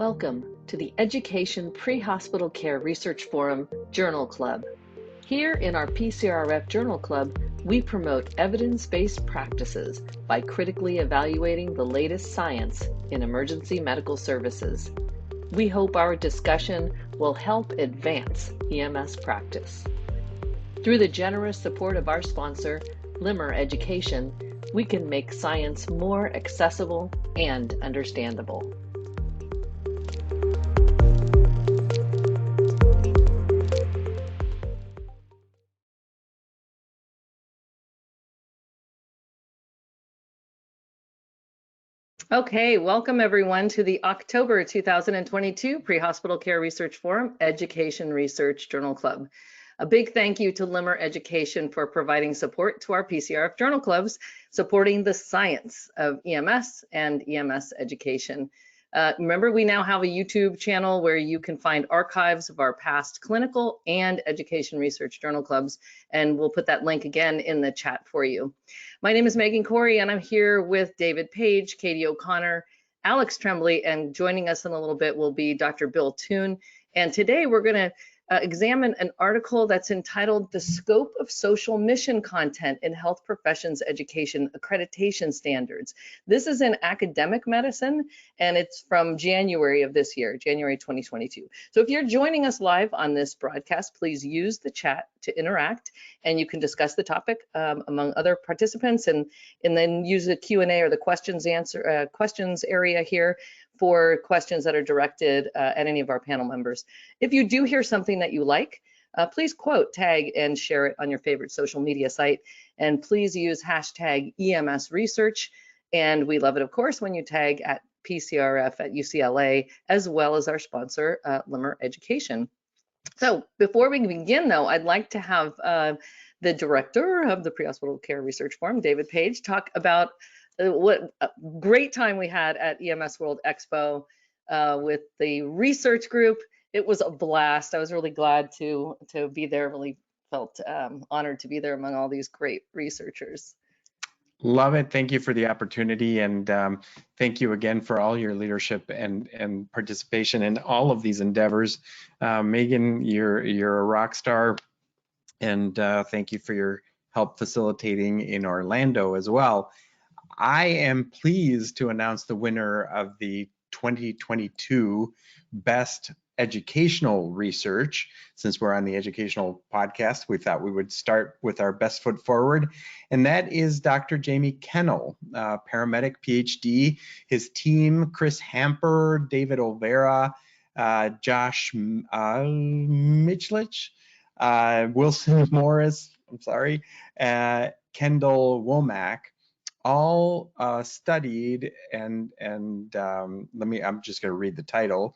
Welcome to the Education Pre-Hospital Care Research Forum Journal Club. Here in our PCRF Journal Club, we promote evidence-based practices by critically evaluating the latest science in emergency medical services. We hope our discussion will help advance EMS practice. Through the generous support of our sponsor, Limmer Education, we can make science more accessible and understandable. Okay, welcome everyone to the October 2022 Pre-Hospital Care Research Forum Education Research Journal Club. A big thank you to Limmer Education for providing support to our PCRF Journal Clubs, supporting the science of EMS and EMS education. Remember, we now have a YouTube channel where you can find archives of our past clinical and education research journal clubs, and we'll put that link again in the chat for you. My name is Megan Corey, and I'm here with David Page, Katie O'Connor, Alex Tremblay, and joining us in a little bit will be Dr. Bill Toon. And today we're going to examine an article that's entitled "The Scope of Social Mission Content in Health Professions Education Accreditation Standards." This is in Academic Medicine, and it's from January of this year, January 2022. So if you're joining us live on this broadcast, please use the chat to interact, and you can discuss the topic among other participants, and then use the Q&A or the questions area here for questions that are directed at any of our panel members. If you do hear something that you like, please quote, tag, and share it on your favorite social media site. And please use hashtag EMS Research. And we love it, of course, when you tag at PCRF at UCLA, as well as our sponsor, Limmer Education. So before we begin, though, I'd like to have the director of the Pre-Hospital Care Research Forum, David Page, talk about what a great time we had at EMS World Expo with the research group. It was a blast. I was really glad to be there. Really felt honored to be there among all these great researchers. Love it. Thank you for the opportunity, and thank you again for all your leadership and participation in all of these endeavors. Megan, you're a rock star, and thank you for your help facilitating in Orlando as well. I am pleased to announce the winner of the 2022 Best Educational Research. Since we're on the educational podcast, we thought we would start with our best foot forward, and that is Dr. Jamie Kennel, paramedic, PhD. His team, Chris Hamper, David Olvera, Josh Michlich, Wilson Morris, I'm sorry, Kendall Womack, all studied, and I'm just going to read the title.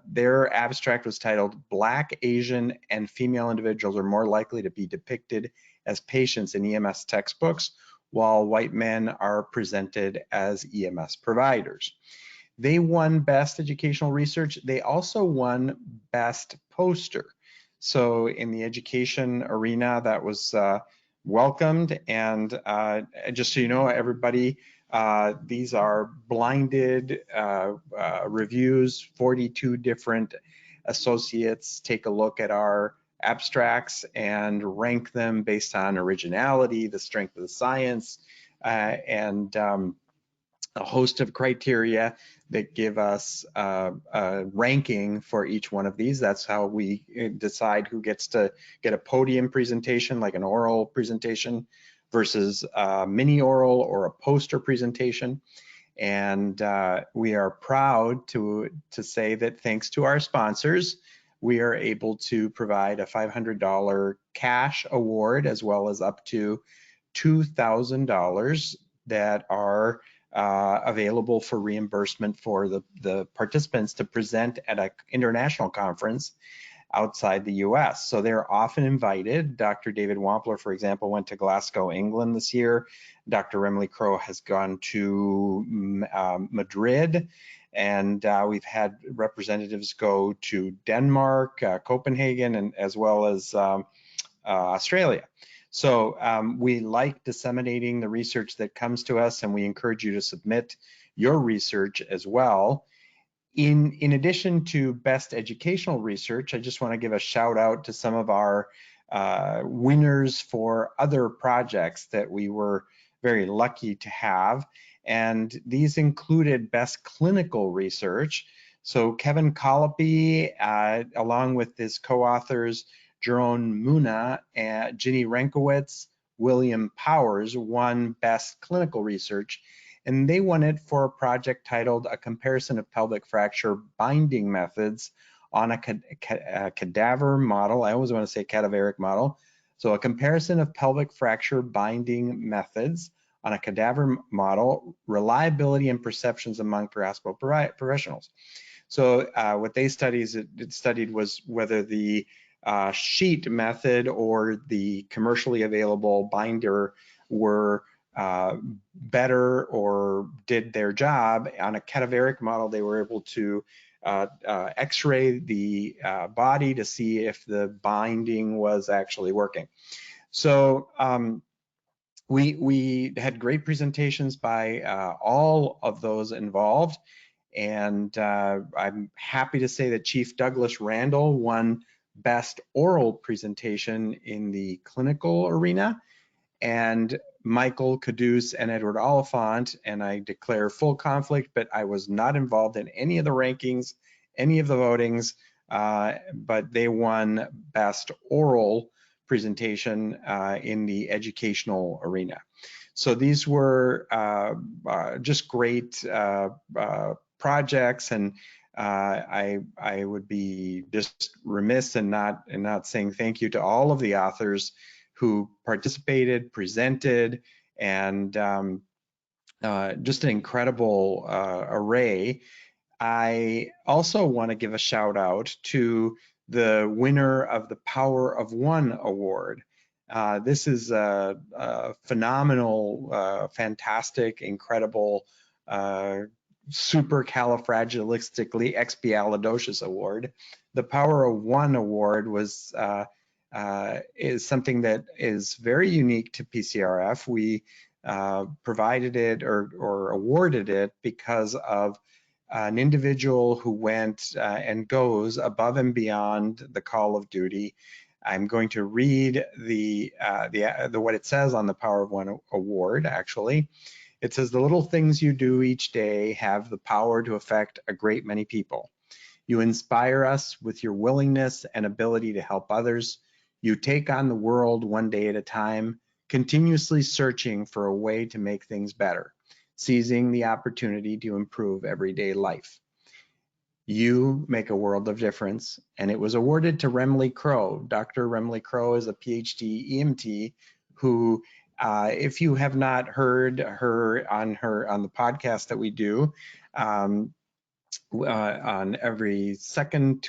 Their abstract was titled "Black, Asian, and Female Individuals are more likely to be depicted as patients in EMS textbooks, while white men are presented as EMS providers." They won Best Educational Research. They also won Best Poster. So in the education arena, that was welcomed, and just so you know, everybody, these are blinded reviews. 42 different associates take a look at our abstracts and rank them based on originality, the strength of the science, and a host of criteria that give us a ranking for each one of these. That's how we decide who gets to get a podium presentation, like an oral presentation, versus a mini oral or a poster presentation. And we are proud to say that thanks to our sponsors, we are able to provide a $500 cash award, as well as up to $2,000 that are available for reimbursement for the participants to present at an international conference outside the US. So they're often invited. Dr. David Wampler, for example, went to Glasgow, England this year. Dr. Emily Crow has gone to Madrid, and we've had representatives go to Denmark, Copenhagen, and as well as Australia. So we like disseminating the research that comes to us, and we encourage you to submit your research as well. In addition to best educational research, I just want to give a shout out to some of our winners for other projects that we were very lucky to have. And these included best clinical research. So Kevin Colopy, along with his co-authors, Jeroen Muna, Ginny Renkowitz, William Powers, won best clinical research. And they won it for a project titled A Comparison of Pelvic Fracture Binding Methods on a cadaver model. I always want to say cadaveric model. So a comparison of pelvic fracture binding methods on a cadaver model, reliability and perceptions among pre-hospital professionals. So what they studied was whether the sheet method or the commercially available binder were better or did their job. On a cadaveric model, they were able to x-ray the body to see if the binding was actually working. So we had great presentations by all of those involved, and I'm happy to say that Chief Douglas Randall won Best Oral Presentation in the clinical arena, and Michael Caduce and Edward Oliphant, and I declare full conflict, but I was not involved in any of the rankings, any of the votings, but they won Best Oral Presentation in the educational arena. So these were just great projects, and I would be just remiss in not saying thank you to all of the authors who participated, presented, and just an incredible array. I also want to give a shout out to the winner of the Power of One Award. This is a phenomenal, fantastic, incredible, supercalifragilistically-expialidocious award. The Power of One Award was is something that is very unique to PCRF. We provided it or awarded it because of an individual who went and goes above and beyond the call of duty. I'm going to read the what it says on the Power of One Award. Actually, it says, "The little things you do each day have the power to affect a great many people. You inspire us with your willingness and ability to help others. You take on the world one day at a time, continuously searching for a way to make things better, seizing the opportunity to improve everyday life. You make a world of difference." And it was awarded to Remley Crow. Dr. Remley Crow is a PhD EMT who, if you have not heard her on the podcast that we do, on every second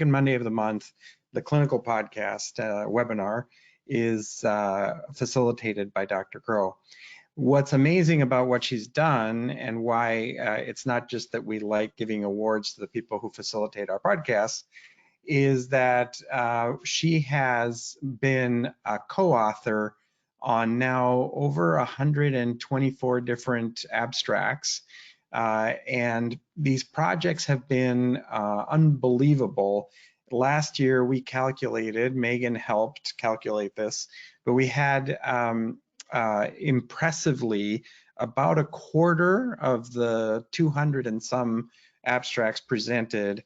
Monday of the month, the clinical podcast webinar is facilitated by Dr. Crow. What's amazing about what she's done, and why it's not just that we like giving awards to the people who facilitate our podcasts, is that she has been a co-author on now over 124 different abstracts. And these projects have been unbelievable. Last year we calculated, Megan helped calculate this, but we had impressively about a quarter of the 200 and some abstracts presented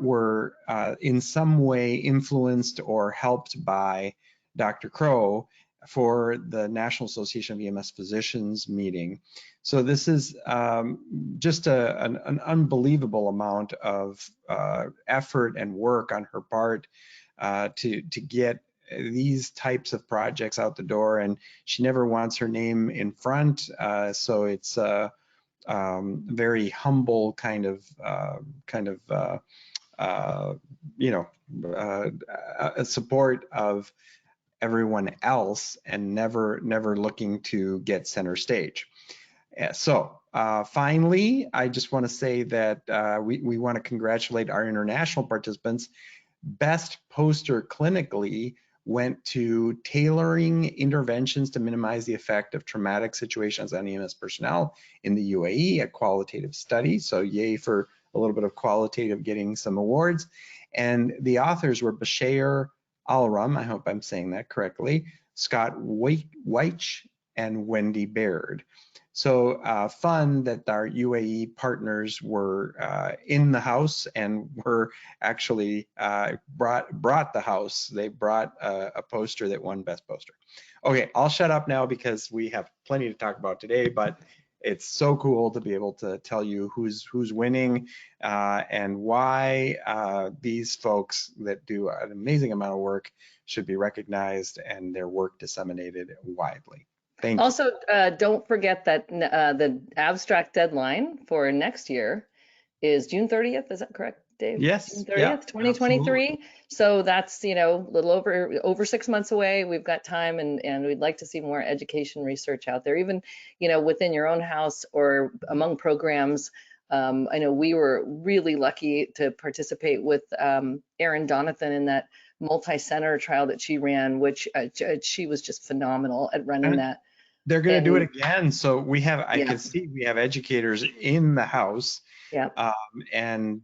were in some way influenced or helped by Dr. Crow for the National Association of EMS Physicians meeting. So this is just an unbelievable amount of effort and work on her part to get these types of projects out the door, and she never wants her name in front, so it's a very humble kind of a support of everyone else, and never looking to get center stage. So finally, I just want to say that we want to congratulate our international participants. Best poster clinically went to tailoring interventions to minimize the effect of traumatic situations on EMS personnel in the UAE, a qualitative study. So yay for a little bit of qualitative getting some awards. And the authors were Bashir Alram, I hope I'm saying that correctly, Scott Weich, and Wendy Baird. So fun that our UAE partners were in the house and were actually brought the house. They brought a poster that won Best Poster. Okay, I'll shut up now because we have plenty to talk about today, but it's so cool to be able to tell you who's winning and why these folks that do an amazing amount of work should be recognized and their work disseminated widely. Thank you. Also, don't forget that the abstract deadline for next year is June 30th. Is that correct, Dave? Yes. June 30th, yeah, 2023. Absolutely. So that's, you know, a little over 6 months away. We've got time, and we'd like to see more education research out there, even, you know, within your own house or among programs. I know we were really lucky to participate with Erin Donathan in that multi-center trial that she ran, which she was just phenomenal at running that. They're going to do it And again. So we have, I yeah, can see we have educators in the house. yeah. And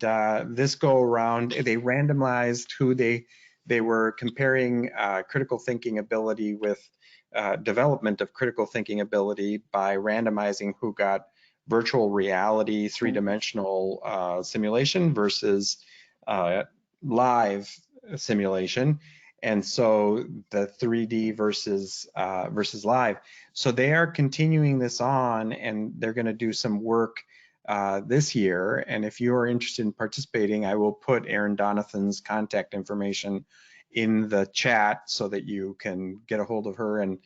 this go around, they randomized who they were comparing critical thinking ability with development of critical thinking ability by randomizing who got virtual reality, three-dimensional simulation versus live simulation. And so the 3D versus live. So they are continuing this on, and they're going to do some work this year. And if you are interested in participating, I will put Erin Donathan's contact information in the chat so that you can get a hold of her and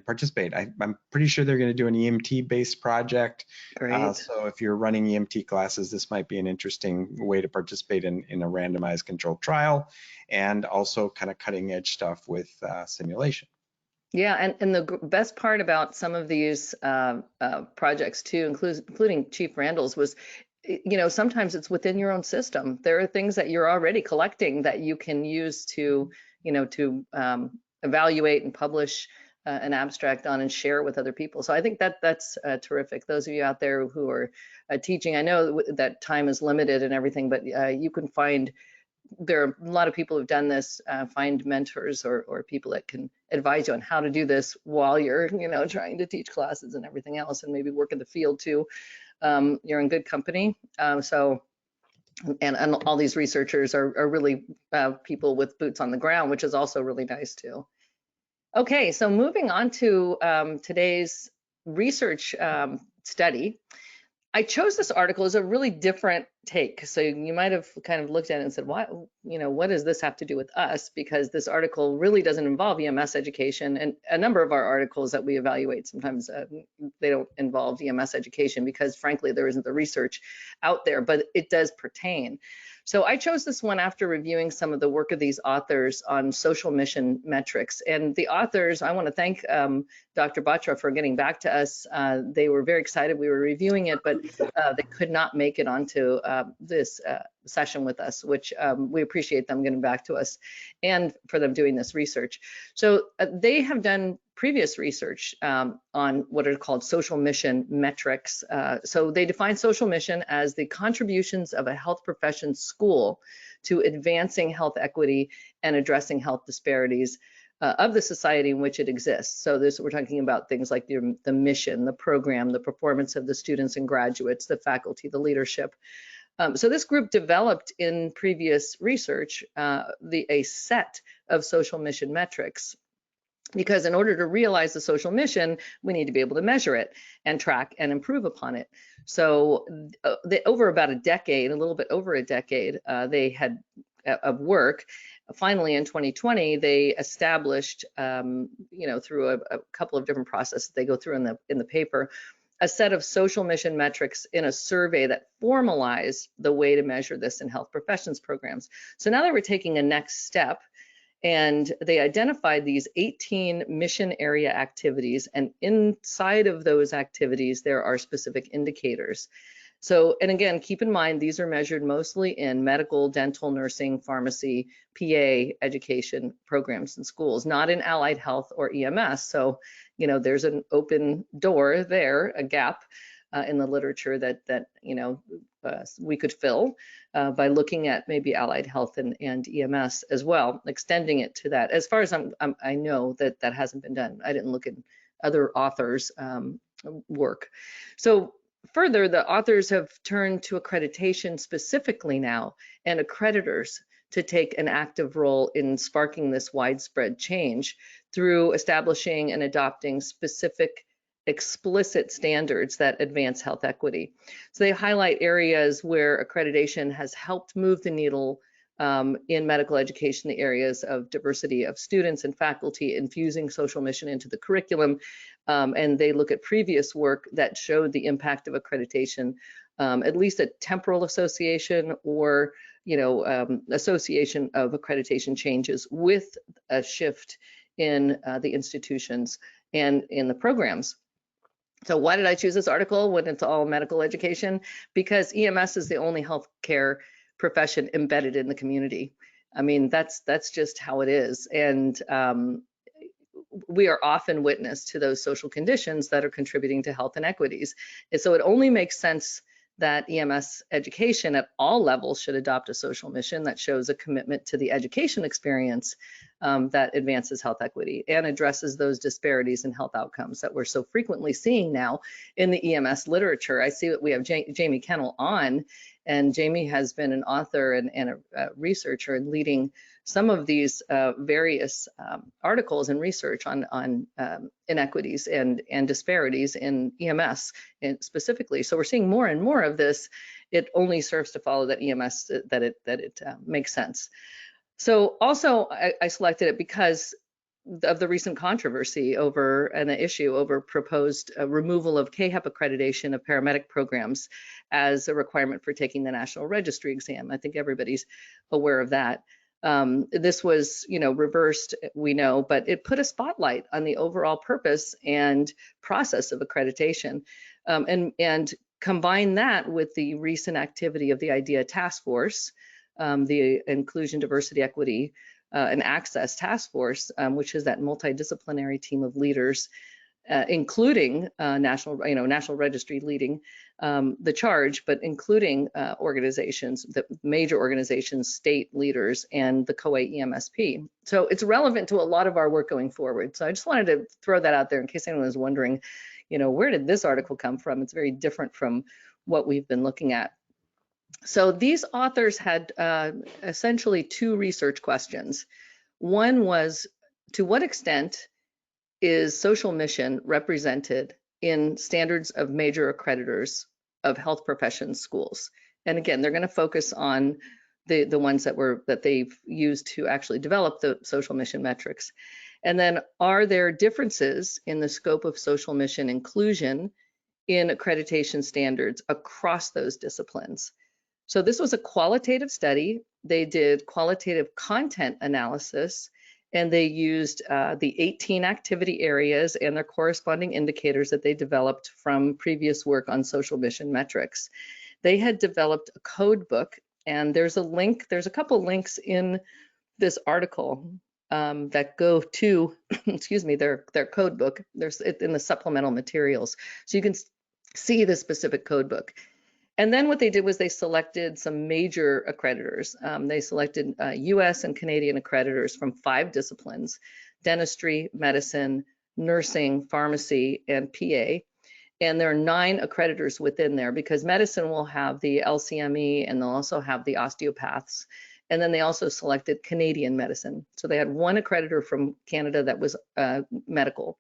participate. I'm pretty sure they're going to do an EMT-based project. Great. So if you're running EMT classes, this might be an interesting way to participate in a randomized controlled trial, and also kind of cutting edge stuff with simulation. Yeah, and the best part about some of these projects too, including Chief Randall's, was, you know, sometimes it's within your own system. There are things that you're already collecting that you can use to, you know, to evaluate and publish an abstract on and share it with other people. So I think that's terrific. Those of you out there who are teaching, I know that time is limited and everything, but you can find, there are a lot of people who've done this, find mentors or people that can advise you on how to do this while you're, you know, trying to teach classes and everything else, and maybe work in the field too. You're in good company. And all these researchers are really people with boots on the ground, which is also really nice too. Okay, so moving on to today's research study. I chose this article as a really different take. So you might have kind of looked at it and said, "Why, you know, what does this have to do with us?" Because this article really doesn't involve EMS education, and a number of our articles that we evaluate sometimes they don't involve EMS education because, frankly, there isn't the research out there, but it does pertain. So I chose this one after reviewing some of the work of these authors on social mission metrics. And the authors, I want to thank Dr. Batra for getting back to us. They were very excited. We were reviewing it, but they could not make it onto this session with us, which we appreciate them getting back to us and for them doing this research. So they have done previous research on what are called social mission metrics. So they define social mission as the contributions of a health profession school to advancing health equity and addressing health disparities of the society in which it exists. So this, we're talking about things like the mission, the program, the performance of the students and graduates, the faculty, the leadership. So this group developed in previous research a set of social mission metrics, because in order to realize the social mission, we need to be able to measure it and track and improve upon it. So over about a decade, a little bit over a decade, they had of work. Finally, in 2020, they established, you know, through a couple of different processes they go through in the paper, a set of social mission metrics in a survey that formalize the way to measure this in health professions programs. So now they were taking a next step, and they identified these 18 mission area activities, and inside of those activities, there are specific indicators. So, and again, keep in mind, these are measured mostly in medical, dental, nursing, pharmacy, PA, education programs and schools, not in allied health or EMS. So, you know, there's an open door there, a gap. in the literature that we could fill by looking at maybe allied health and EMS as well, extending it to that. As far as I know that hasn't been done. I didn't look at other authors' work. So further, the authors have turned to accreditation specifically now and accreditors to take an active role in sparking this widespread change through establishing and adopting specific explicit standards that advance health equity. So they highlight areas where accreditation has helped move the needle in medical education, the areas of diversity of students and faculty, infusing social mission into the curriculum, and they look at previous work that showed the impact of accreditation, at least a temporal association or association of accreditation changes with a shift in the institutions and in the programs. So why did I choose this article when it's all medical education? Because EMS is the only healthcare profession embedded in the community. I mean, that's just how it is. And we are often witness to those social conditions that are contributing to health inequities. And so it only makes sense that EMS education at all levels should adopt a social mission that shows a commitment to the education experience that advances health equity and addresses those disparities in health outcomes that we're so frequently seeing now in the EMS literature. I see that we have Jamie Kennel on, and Jamie has been an author and a researcher and leading some of these various articles and research on inequities and disparities in EMS specifically. So we're seeing more and more of this. It only serves to follow that EMS that it makes sense. So also I selected it because of the recent controversy over and the issue over proposed removal of CAHEP accreditation of paramedic programs as a requirement for taking the National Registry exam. I think everybody's aware of that. This was, reversed, we know, but it put a spotlight on the overall purpose and process of accreditation, and combine that with the recent activity of the IDEA Task Force, the Inclusion, Diversity, Equity, and Access Task Force, which is that multidisciplinary team of leaders, including National Registry leading the charge, but including organizations, the major organizations, state leaders, and the COA EMSP. So it's relevant to a lot of our work going forward. So I just wanted to throw that out there in case anyone was wondering, where did this article come from? It's very different from what we've been looking at. So these authors had essentially two research questions. One was, to what extent is social mission represented in standards of major accreditors of health professions schools? And again, they're going to focus on the ones that they've used to actually develop the social mission metrics. And then, are there differences in the scope of social mission inclusion in accreditation standards across those disciplines? So this was a qualitative study. They did qualitative content analysis, and they used the 18 activity areas and their corresponding indicators that they developed from previous work on social mission metrics. They had developed a code book, and there's a couple links in this article that go to, excuse me, their code book. There's it in the supplemental materials. So you can see the specific code book. And then what they did was they selected some major accreditors. They selected US and Canadian accreditors from 5 disciplines: dentistry, medicine, nursing, pharmacy, and PA. And there are 9 accreditors within there because medicine will have the LCME and they'll also have the osteopaths. And then they also selected Canadian medicine. So they had 1 accreditor from Canada that was medical.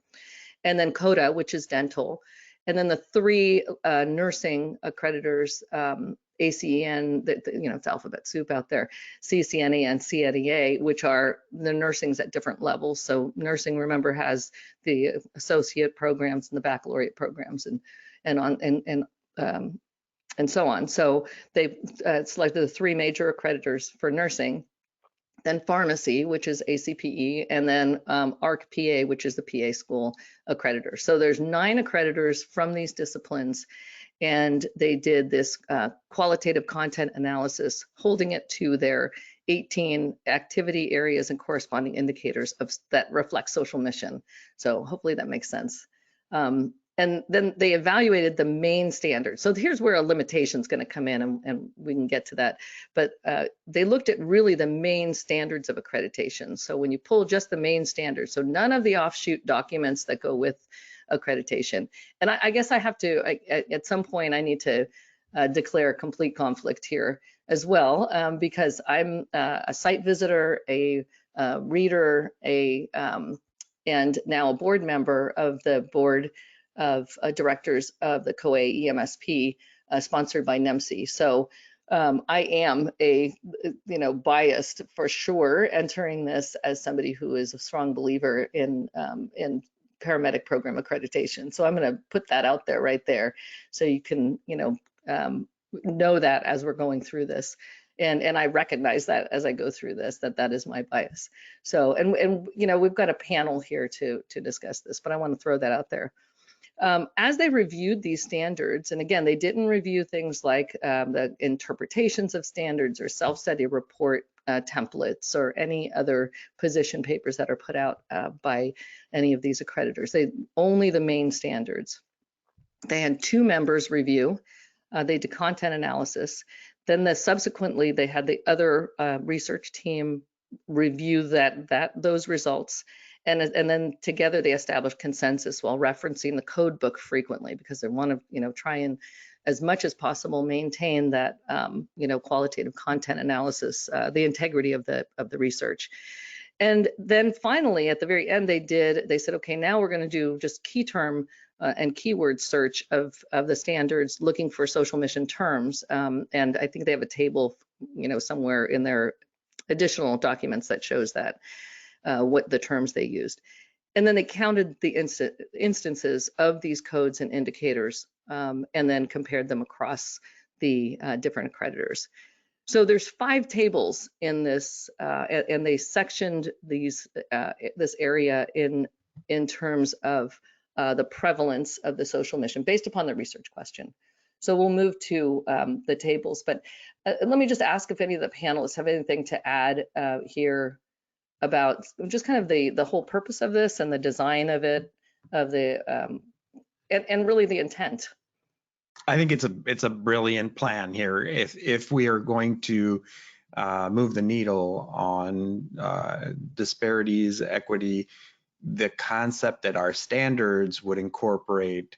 And then CODA, which is dental. And then the 3 nursing accreditors, ACEN, it's alphabet soup out there, CCNE and CNEA, which are the nursings at different levels. So nursing, remember, has the associate programs and the baccalaureate programs and so on. So they selected the 3 major accreditors for nursing. Then pharmacy, which is ACPE, and then ARC-PA, which is the PA school accreditor. So there's 9 accreditors from these disciplines, and they did this qualitative content analysis, holding it to their 18 activity areas and corresponding indicators that reflect social mission. So hopefully that makes sense. And And then they evaluated the main standards. So here's where a limitation is going to come in, and we can get to that. But they looked at really the main standards of accreditation. So when you pull just the main standards, so none of the offshoot documents that go with accreditation. And I guess I have to, at some point, I need to declare complete conflict here as well, because I'm a site visitor, a reader, and now a board member of the board of directors of the COA EMSP, sponsored by NEMC. So I am biased for sure entering this as somebody who is a strong believer in paramedic program accreditation. So I'm going to put that out there right there, so you can know that as we're going through this. And I recognize that as I go through this, that is my bias. So, and we've got a panel here to discuss this, but I want to throw that out there. As they reviewed these standards, and again, they didn't review things like the interpretations of standards or self-study report templates or any other position papers that are put out by any of these accreditors. They only the main standards. They had 2 members review. They did content analysis. Then subsequently, they had the other research team review those results. And then together they established consensus while referencing the code book frequently, because they want to, try and as much as possible maintain that, qualitative content analysis, the integrity of the research. And then finally, at the very end, they said, okay, now we're going to do just key term and keyword search of the standards, looking for social mission terms. And I think they have a table, somewhere in their additional documents that shows that. What the terms they used. And then they counted the instances of these codes and indicators, and then compared them across the different accreditors. So there's 5 tables in this, and they sectioned this area in terms of the prevalence of the social mission based upon the research question. So we'll move to the tables, but let me just ask if any of the panelists have anything to add here about just kind of the whole purpose of this and the design of it, and really the intent. I think it's a brilliant plan here. If we are going to move the needle on disparities, equity, the concept that our standards would incorporate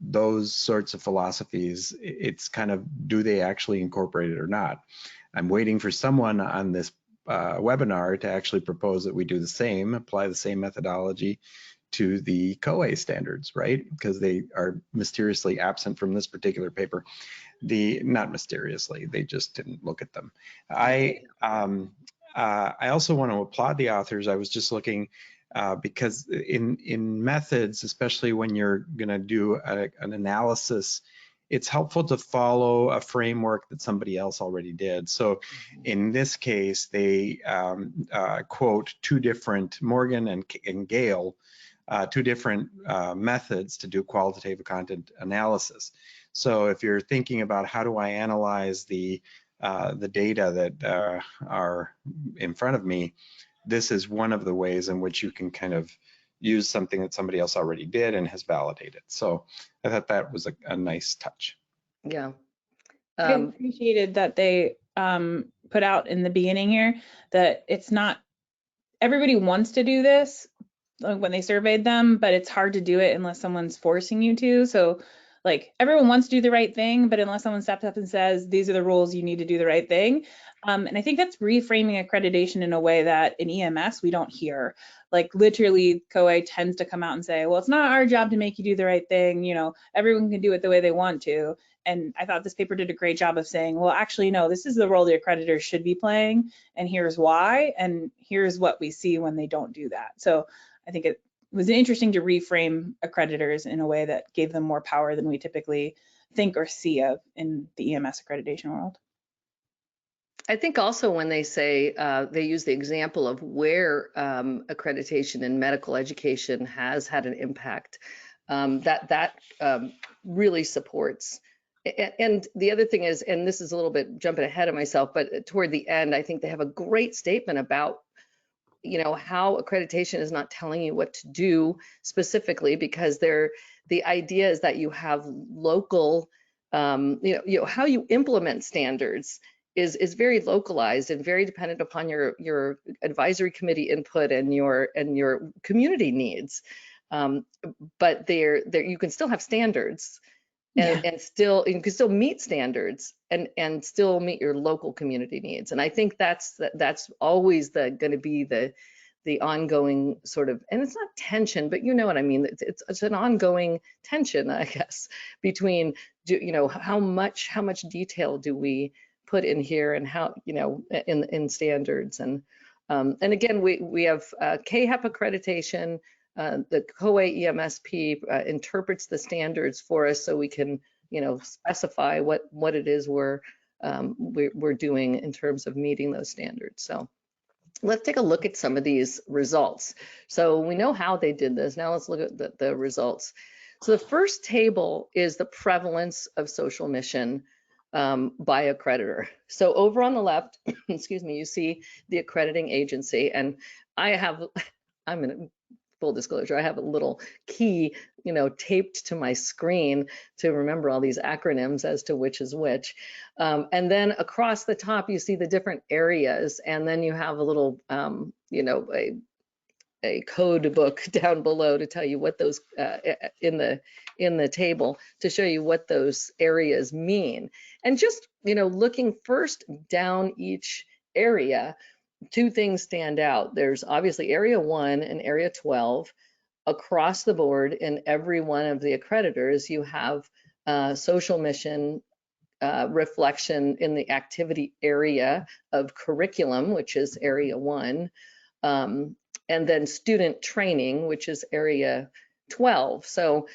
those sorts of philosophies, it's kind of, do they actually incorporate it or not? I'm waiting for someone on this webinar to actually propose that we do the same, apply the same methodology to the COA standards, right? Because they are mysteriously absent from this particular paper. Not mysteriously, they just didn't look at them. I also want to applaud the authors. I was just looking because in methods, especially when you're going to do an analysis, it's helpful to follow a framework that somebody else already did. So in this case, they quote 2 different, Morgan and Gale, 2 different methods to do qualitative content analysis. So if you're thinking about how do I analyze the data that are in front of me, this is one of the ways in which you can kind of use something that somebody else already did and has validated. So I thought that was a nice touch. Yeah. I appreciated that they put out in the beginning here that it's not, everybody wants to do this when they surveyed them, but it's hard to do it unless someone's forcing you to. So like everyone wants to do the right thing, but unless someone steps up and says, these are the rules, you need to do the right thing. And I think that's reframing accreditation in a way that in EMS we don't hear. Like literally COA tends to come out and say, well, it's not our job to make you do the right thing. Everyone can do it the way they want to. And I thought this paper did a great job of saying, well, actually, no, this is the role the accreditors should be playing. And here's why. And here's what we see when they don't do that. So I think it was interesting to reframe accreditors in a way that gave them more power than we typically think or see of in the EMS accreditation world. I think also when they say, they use the example of where accreditation in medical education has had an impact, that really supports. And the other thing is, and this is a little bit jumping ahead of myself, but toward the end, I think they have a great statement about you know, how accreditation is not telling you what to do specifically, because the idea is that you have local, you know, how you implement standards is very localized and very dependent upon your advisory committee input and your community needs. But you can still have standards, and still you can still meet standards and still meet your local community needs. And I think that's always going to be the ongoing sort of, and it's not tension, but you know what I mean. It's an ongoing tension, I guess, between, you know, how much detail do we put in here, and how, you know, in standards. And again, we have CAHEP accreditation. The COA EMSP interprets the standards for us, so we can, you know, specify what it is we're doing in terms of meeting those standards. So let's take a look at some of these results. So we know how they did this. Now let's look at the results. So the first table is the prevalence of social mission by accreditor. So over on the left, excuse me, you see the accrediting agency, and I'm in full disclosure, I have a little key, you know, taped to my screen to remember all these acronyms as to which is which. And then across the top, you see the different areas, and then you have a little, you know, a code book down below to tell you what those in the table, to show you what those areas mean. And just, you know, looking first down each area, two things stand out. There's obviously area 1 and area 12. Across the board in every one of the accreditors, you have social mission reflection in the activity area of curriculum, which is area 1, and then student training, which is area 12. So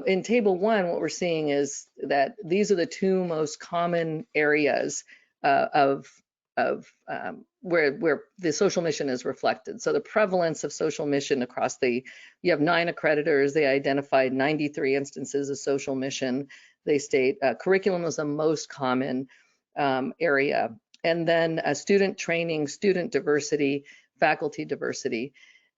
in table 1, what we're seeing is that these are the two most common areas of where the social mission is reflected. So the prevalence of social mission across you have 9 accreditors. They identified 93 instances of social mission. They state curriculum was the most common area. And then student training, student diversity, faculty diversity.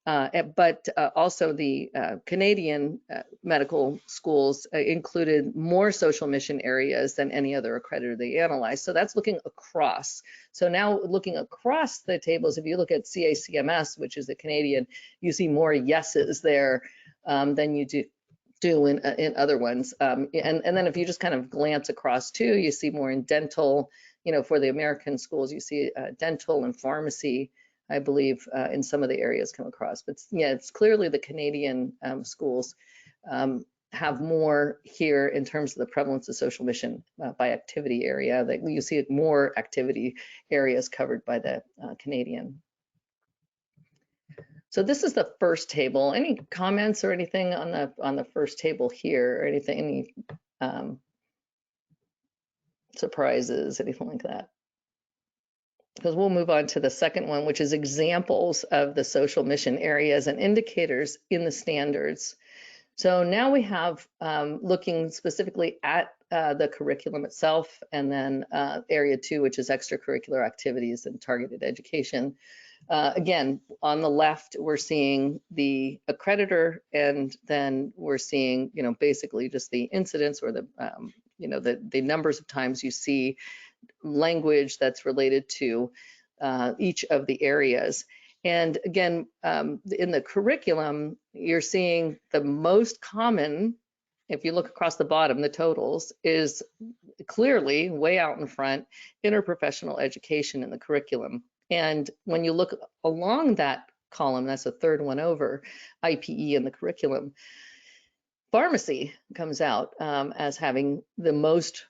But also the Canadian medical schools included more social mission areas than any other accreditor they analyzed. So that's looking across. So now looking across the tables, if you look at CACMS, which is the Canadian, you see more yeses there than you do in other ones. And then if you just kind of glance across too, you see more in dental, you know, for the American schools, you see dental and pharmacy, I believe, in some of the areas come across. But yeah, it's clearly the Canadian schools have more here in terms of the prevalence of social mission by activity area. That you see more activity areas covered by the Canadian. So this is the first table. Any comments or anything on the first table here, or anything, any surprises, anything like that? Because we'll move on to the second one, which is examples of the social mission areas and indicators in the standards. So now we have looking specifically at the curriculum itself, and then area 2, which is extracurricular activities and targeted education. Again, on the left, we're seeing the accreditor, and then we're seeing, you know, basically just the incidence, or the, you know, the numbers of times you see language that's related to each of the areas. And again, in the curriculum, you're seeing the most common, if you look across the bottom, the totals, is clearly way out in front, interprofessional education in the curriculum. And when you look along that column, that's the third one over, IPE in the curriculum, pharmacy comes out as having the most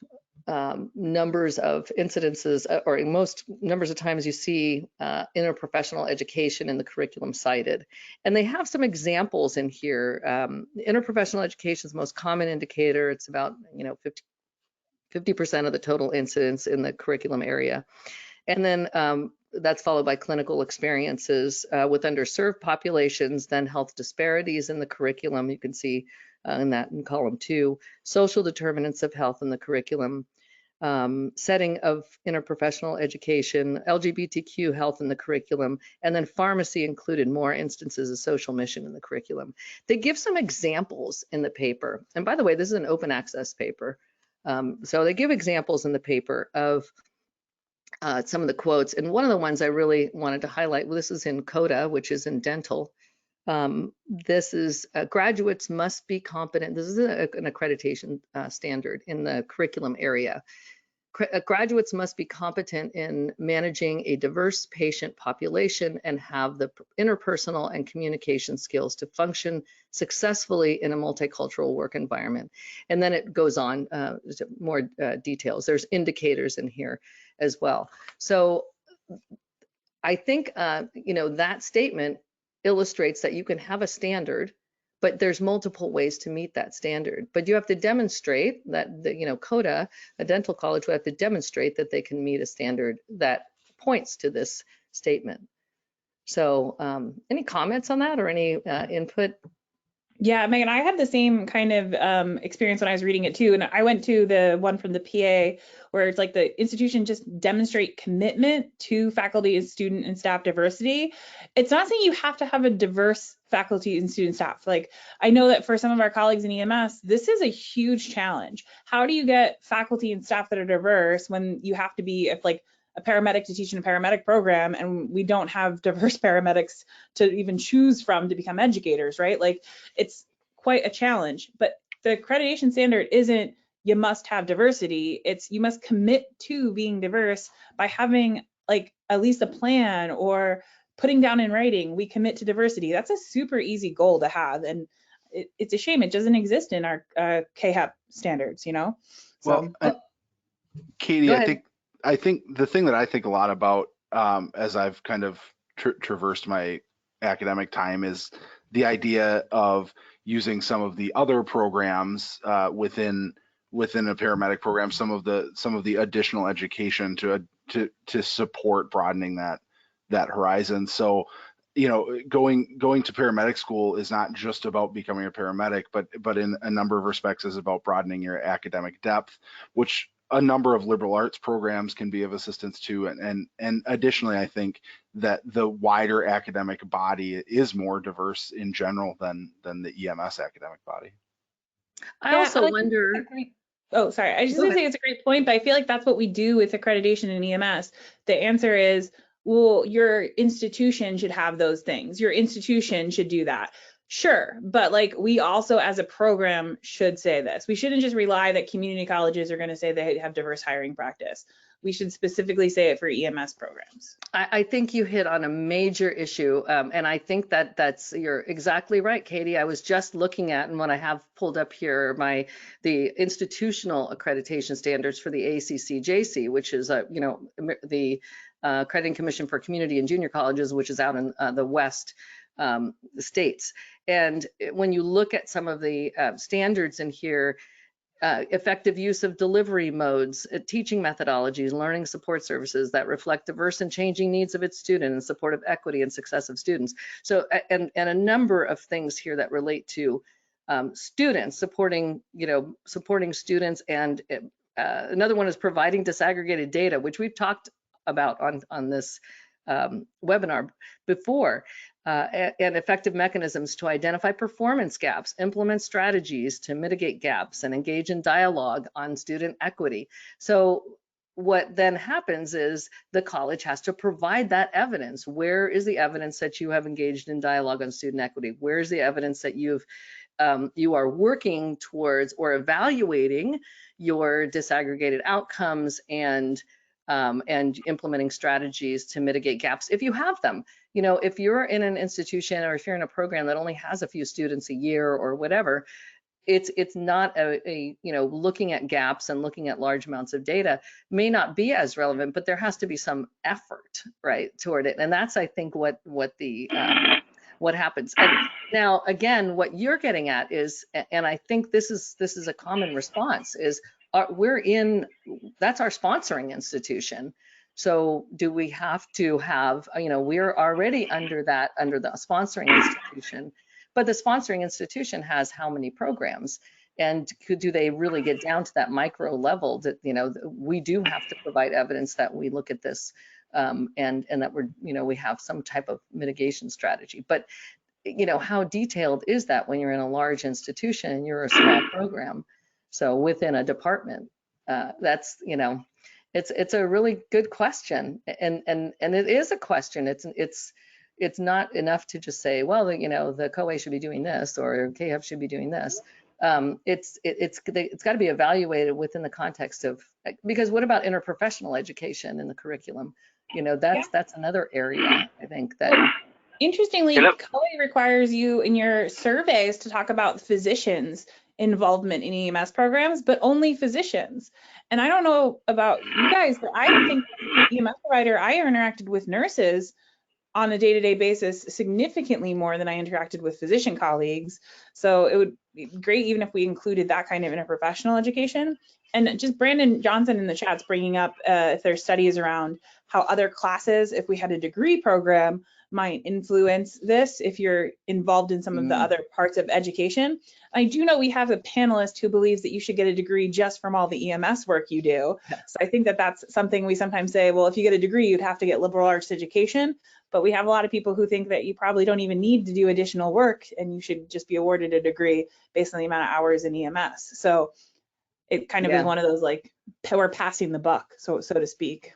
numbers of incidences, or most numbers of times you see interprofessional education in the curriculum cited. And they have some examples in here. Interprofessional education is the most common indicator. It's about, you know, 50% of the total incidents in the curriculum area. And then that's followed by clinical experiences with underserved populations, then health disparities in the curriculum. You can see in column 2, social determinants of health in the curriculum, setting of interprofessional education, LGBTQ health in the curriculum, and then pharmacy included more instances of social mission in the curriculum. They give some examples in the paper. And by the way, this is an open access paper. So they give examples in the paper of some of the quotes. And one of the ones I really wanted to highlight, well, this is in CODA, which is in dental. This is graduates must be competent. This is an accreditation standard in the curriculum area. Graduates must be competent in managing a diverse patient population and have the interpersonal and communication skills to function successfully in a multicultural work environment. And then it goes on to more details. There's indicators in here as well. So I think, you know, that statement illustrates that you can have a standard, but there's multiple ways to meet that standard. But you have to demonstrate that, you know, CODA, a dental college, would have to demonstrate that they can meet a standard that points to this statement. So any comments on that or any input? Yeah, Megan, I had the same kind of experience when I was reading it too. And I went to the one from the PA where it's like the institution just demonstrate commitment to faculty and student and staff diversity. It's not saying you have to have a diverse faculty and student staff. Like, I know that for some of our colleagues in EMS, this is a huge challenge. How do you get faculty and staff that are diverse when you have to be like a paramedic to teach in a paramedic program and we don't have diverse paramedics to even choose from to become educators, right? Like, it's quite a challenge. But the accreditation standard isn't you must have diversity, it's you must commit to being diverse by having like at least a plan or putting down in writing, we commit to diversity. That's a super easy goal to have. And it's a shame it doesn't exist in our KHAP standards, you know? So, well, Katie, I think the thing that I think a lot about as I've kind of traversed my academic time is the idea of using some of the other programs within a paramedic program, some of the additional education to support broadening that horizon. So, you know, going to paramedic school is not just about becoming a paramedic, but in a number of respects is about broadening your academic depth, which a number of liberal arts programs can be of assistance to. And additionally, I think that the wider academic body is more diverse in general than the EMS academic body. I also wonder. Oh, sorry. I just want to say it's a great point, but I feel like that's what we do with accreditation in EMS. The answer is, well, your institution should have those things. Your institution should do that. Sure, but like we also as a program should say this. We shouldn't just rely that community colleges are going to say they have diverse hiring practice. We should specifically say it for EMS programs. I think you hit on a major issue, and I think you're exactly right, Katie. I was just looking at, and what I have pulled up here, the institutional accreditation standards for the ACCJC, which is the Accrediting Commission for Community and Junior Colleges, which is out in the West states. And when you look at some of the standards in here, effective use of delivery modes, teaching methodologies, learning support services that reflect diverse and changing needs of its student and support of equity and success of students. So, and a number of things here that relate to students, supporting students, and another one is providing disaggregated data, which we've talked about on this webinar before. And effective mechanisms to identify performance gaps, implement strategies to mitigate gaps, and engage in dialogue on student equity. So what then happens is the college has to provide that evidence. Where is the evidence that you have engaged in dialogue on student equity? Where is the evidence that you are working towards or evaluating your disaggregated outcomes and implementing strategies to mitigate gaps if you have them? You know, if you're in an institution or if you're in a program that only has a few students a year or whatever, it's not looking at gaps and looking at large amounts of data may not be as relevant, but there has to be some effort, right, toward it. And that's, I think, what happens. And now, again, what you're getting at is, and I think this is a common response, is that's our sponsoring institution. So do we have to have, we're already under the sponsoring institution, but the sponsoring institution has how many programs? And do they really get down to that micro level that, we do have to provide evidence that we look at this and that we're, we have some type of mitigation strategy. But, how detailed is that when you're in a large institution and you're a small program? So within a department, that's, it's a really good question. And it is a question. It's not enough to just say, well, the COA should be doing this or KF should be doing this. It's got to be evaluated within the context of, because what about interprofessional education in the curriculum? That's another area, I think, that. Interestingly, COA requires you in your surveys to talk about physicians' involvement in EMS programs, but only physicians. And I don't know about you guys, but I think as an EMS provider, I interacted with nurses on a day-to-day basis significantly more than I interacted with physician colleagues. So it would be great even if we included that kind of interprofessional education. And just Brandon Johnson in the chat's bringing up if there's studies around how other classes, if we had a degree program, might influence this if you're involved in some of the other parts of education. I do know we have a panelist who believes that you should get a degree just from all the EMS work you do. So I think that that's something we sometimes say, well, if you get a degree, you'd have to get liberal arts education. But we have a lot of people who think that you probably don't even need to do additional work and you should just be awarded a degree based on the amount of hours in EMS. So it kind of is one of those, like, we're passing the buck, so to speak.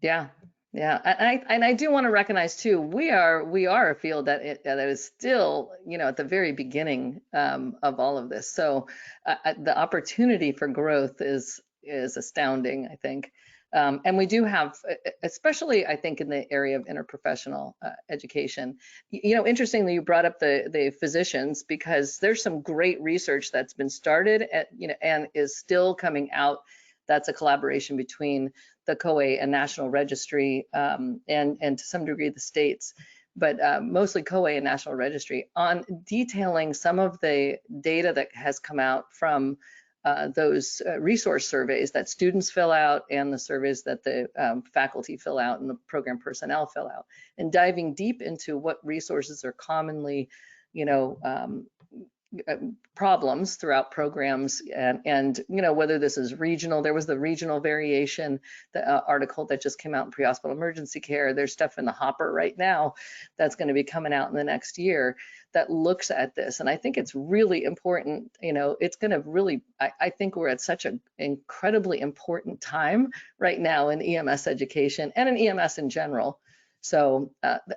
Yeah. And I do want to recognize too, we are a field that is still, at the very beginning of all of this. So the opportunity for growth is astounding, I think. And we do have, especially I think in the area of interprofessional education, interestingly, you brought up the physicians, because there's some great research that's been started and is still coming out. That's a collaboration between the COA and National Registry and to some degree the states, but mostly COA and National Registry, on detailing some of the data that has come out from those resource surveys that students fill out and the surveys that the faculty fill out and the program personnel fill out, and diving deep into what resources are commonly, problems throughout programs, and whether this is regional. There was the regional variation, the article that just came out in pre-hospital emergency care. There's stuff in the hopper right now that's going to be coming out in the next year that looks at this, and I think it's really important. It's going to really, I think we're at such an incredibly important time right now in EMS education and in EMS in general. So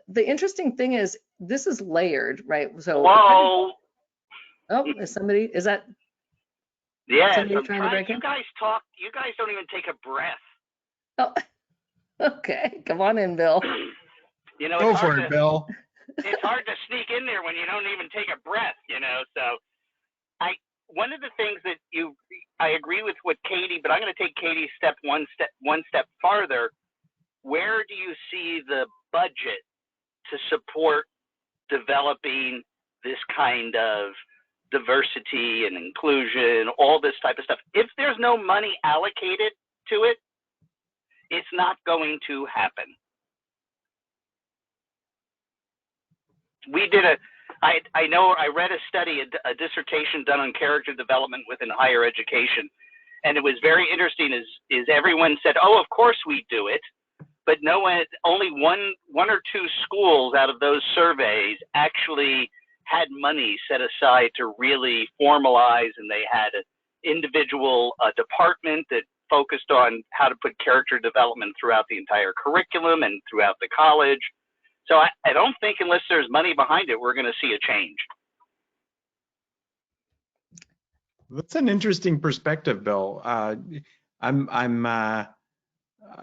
the interesting thing is this is layered, right? So whoa. Oh, is that? Yeah, somebody trying to break in? You guys don't even take a breath. Oh, okay. Come on in, Bill. Go for it, Bill. It's hard to sneak in there when you don't even take a breath, so one of the things that I agree with what Katie, but I'm going to take Katie's one step farther. Where do you see the budget to support developing this kind of diversity and inclusion, all this type of stuff? If there's no money allocated to it, it's not going to happen. I know I read a study, a dissertation done on character development within higher education, and it was very interesting. Is everyone said, oh, of course we do it, but no one, only one or two schools out of those surveys actually had money set aside to really formalize, and they had an individual department that focused on how to put character development throughout the entire curriculum and throughout the college. So I don't think unless there's money behind it, we're going to see a change. That's an interesting perspective, Bill.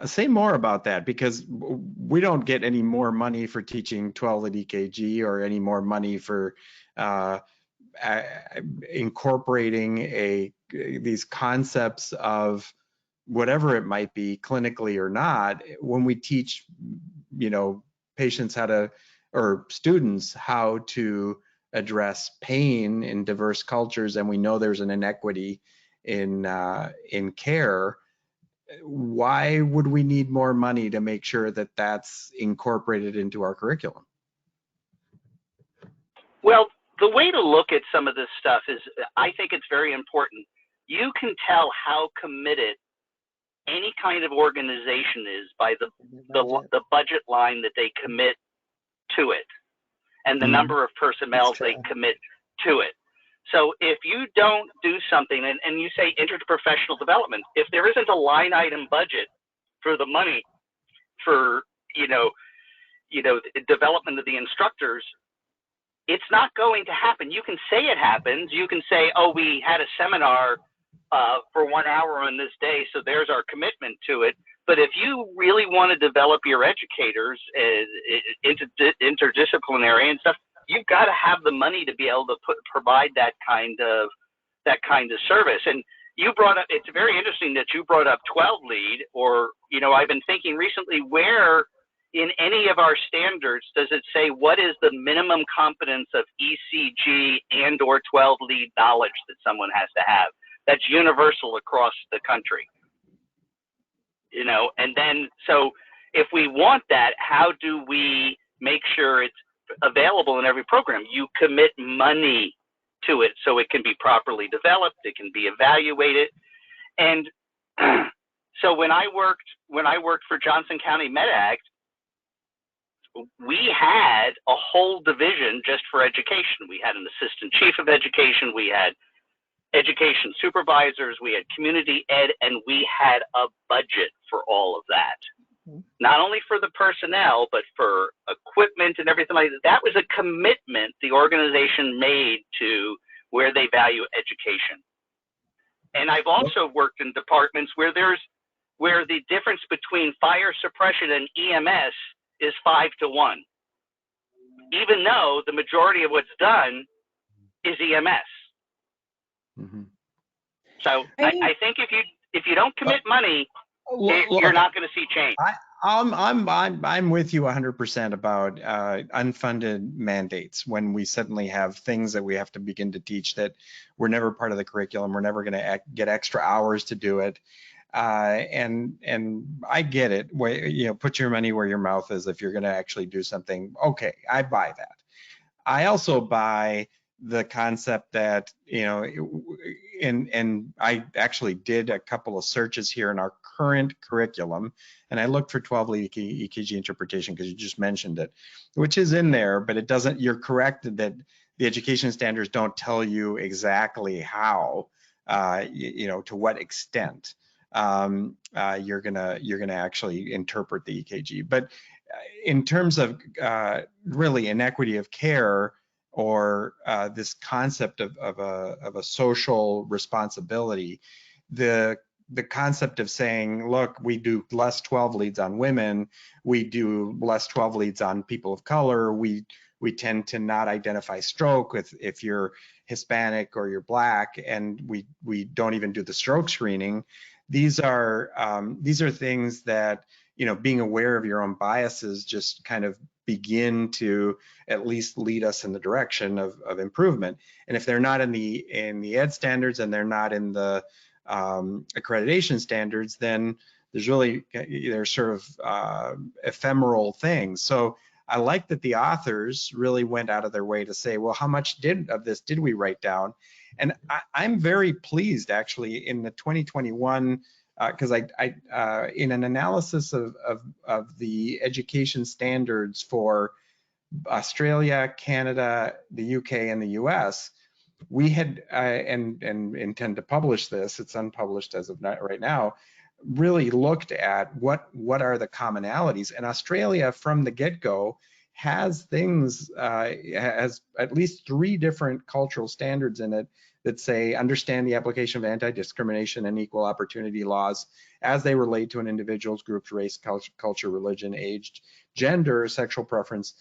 Say more about that, because we don't get any more money for teaching 12 at EKG or any more money for incorporating these concepts of whatever it might be, clinically or not, when we teach, patients or students how to address pain in diverse cultures, and we know there's an inequity in care. Why would we need more money to make sure that that's incorporated into our curriculum? Well, the way to look at some of this stuff is, I think it's very important. You can tell how committed any kind of organization is by the budget line that they commit to it, and the number of personnel they commit to it. So if you don't do something, and you say interprofessional development, if there isn't a line item budget for the money for, the development of the instructors, it's not going to happen. You can say it happens. You can say, oh, we had a seminar for 1 hour on this day, so there's our commitment to it. But if you really want to develop your educators interdisciplinary and stuff, you've got to have the money to be able to provide that kind of service. And you brought up, it's very interesting that you brought up 12 lead, or, I've been thinking recently, where in any of our standards does it say what is the minimum competence of ECG and or 12 lead knowledge that someone has to have? That's universal across the country. And then, so if we want that, how do we make sure it's available in every program? You commit money to it so it can be properly developed, it can be evaluated. And so when I worked for Johnson County MedAct, we had a whole division just for education. We had an assistant chief of education, we had education supervisors, we had community ed, and we had a budget for all of that. Not only for the personnel, but for equipment and everything like that. That was a commitment the organization made to where they value education. And I've also worked in departments where the difference between fire suppression and EMS is 5 to 1, even though the majority of what's done is EMS. So I think if you don't commit money, you're not going to see change. I'm with you 100% about unfunded mandates, when we suddenly have things that we have to begin to teach that were never part of the curriculum. We're never going to get extra hours to do it. And I get it. Put your money where your mouth is. If you're going to actually do something, okay, I buy that. I also buy the concept that, and I actually did a couple of searches here in our current curriculum, and I looked for 12 lead EKG interpretation because you just mentioned it, which is in there, but it doesn't, you're correct that the education standards don't tell you exactly how, to what extent you're gonna actually interpret the EKG. But in terms of really inequity of care, or this concept of a social responsibility, the concept of saying, look, we do less 12 leads on women, we do less 12 leads on people of color, we tend to not identify stroke if you're Hispanic or you're Black, and we don't even do the stroke screening. These are things that, being aware of your own biases just kind of begin to at least lead us in the direction of improvement. And if they're not in the ed standards and they're not in the accreditation standards, then there's sort of ephemeral things. So I like that the authors really went out of their way to say, well, how much of this did we write down? And I'm very pleased actually in the 2021, because in an analysis of the education standards for Australia, Canada, the UK, and the US, we had, and intend to publish this, it's unpublished as of right now, really looked at what are the commonalities. And Australia from the get-go has things, has at least 3 different cultural standards in it that say, understand the application of anti-discrimination and equal opportunity laws as they relate to an individual's group's race, culture, religion, age, gender, sexual preference,